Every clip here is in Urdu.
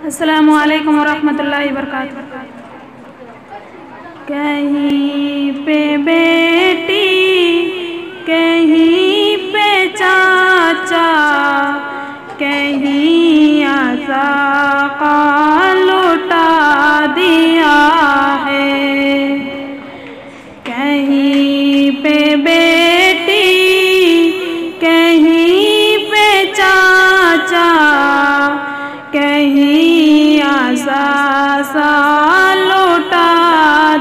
السلام علیکم ورحمۃ اللہ وبرکاتہ۔ کہیں پہ بیٹی کہیں پہ چاچا کہیں آزاقہ لوٹا دیا ہے، کہیں پہ بیٹی کہیں پہ چاچا کہیں آزاقہ لوٹا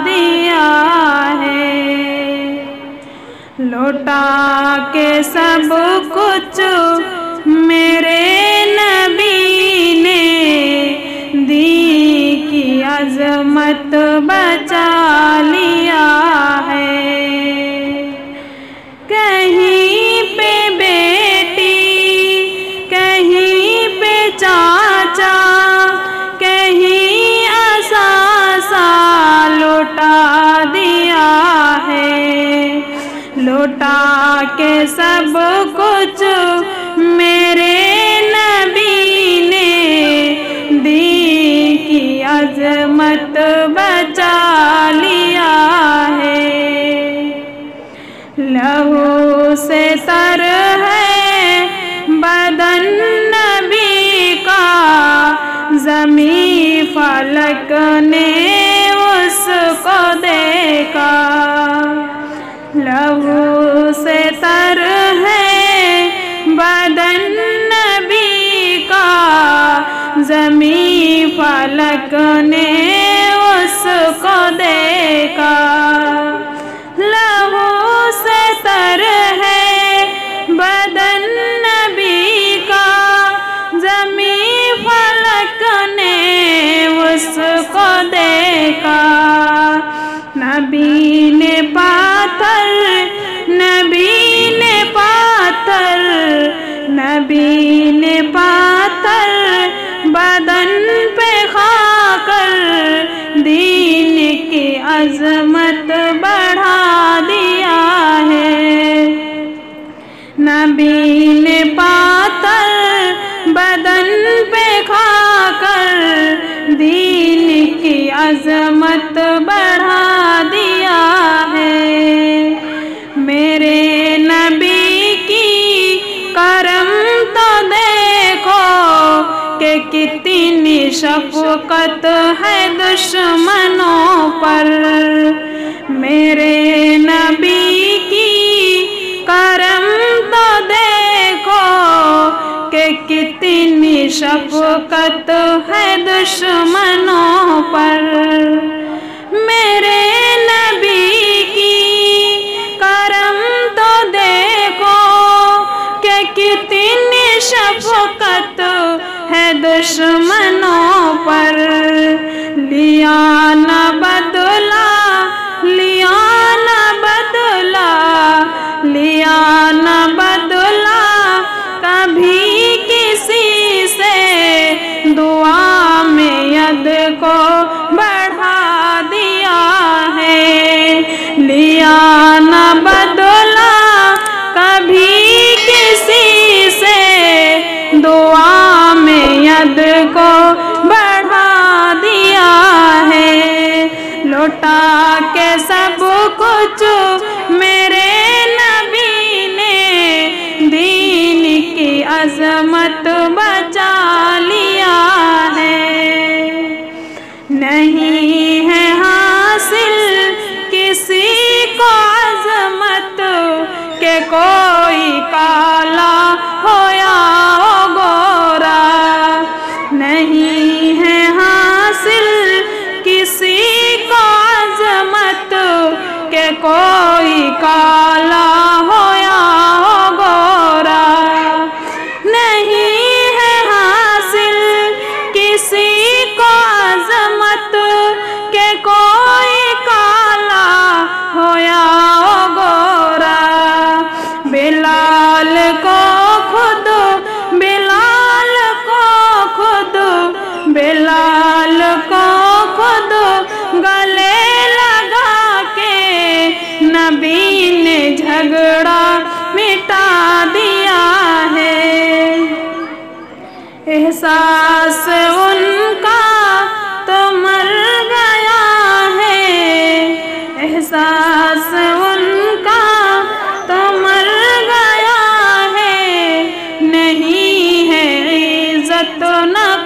دیا ہے، لوٹا کے سب کچھ میرے نبی نے دی کی عظمت بچا لیا ہے، کہیں پہ بیٹی کہیں پہ چاچا کہیں اثاثہ لوٹا دیا ہے، لوٹا کے سب کچھ میرے نبی نے دی کی عظمت بچا لیا ہے، لہو سے تر ہے بدن نبی کا، زمین فلک نے اس کو دیکھا، لہو سے تر ہے بدن نبی کا، زمین فلک نے اس کو دیکھا، لہو سے تر ہے بدن نبی کا، زمین فلک نے اس کو دیکھا، نبی نے پاتھر نبی نے پاتھر نبی نے پاتھر بدن پہ کھا کر دین کی عظمت بڑھا دیا ہے، نبی نے پاتھر بدن پہ کھا کر دین کی عظمت بڑھا دیا ہے، میرے نبی کی کرم تو دیکھو کہ کتنی شفقت ہے دشمنوں پر، میرے نبی کی کرم تو دیکھو کہ کتنی شفقت ہے دشمنوں پر، میرے نبی کی کرم تو دیکھو کہ کتنی شفقت ہے دشمنوں پر، لیا نہ بدلا لیا نہ بدلا لیا نہ بدلا کبھی کسی سے، دعا میں ید کو بڑھا دیا ہے، لیا نہ بدلا کبھی کسی سے، دعا میں ید کو بڑھا دیا ہے، لوٹا کے سب کچھ میرے نبی نے دین کی عظمت بچا لیا ہے، نہیں ہے حاصل کسی کو عظمت کہ کوئی کالا ہو یا گورا، نہیں ہے حاصل کسی کو عظمت کہ کوئی کالا ہو یا گورا، نہیں ہے حاصل کسی کو عظمت کہ کوئی کالا ہو یا گورا، بلال کو خود بلال کو خود بلال کو خود گلے لگا کے نبی نے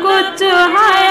کچھ ہے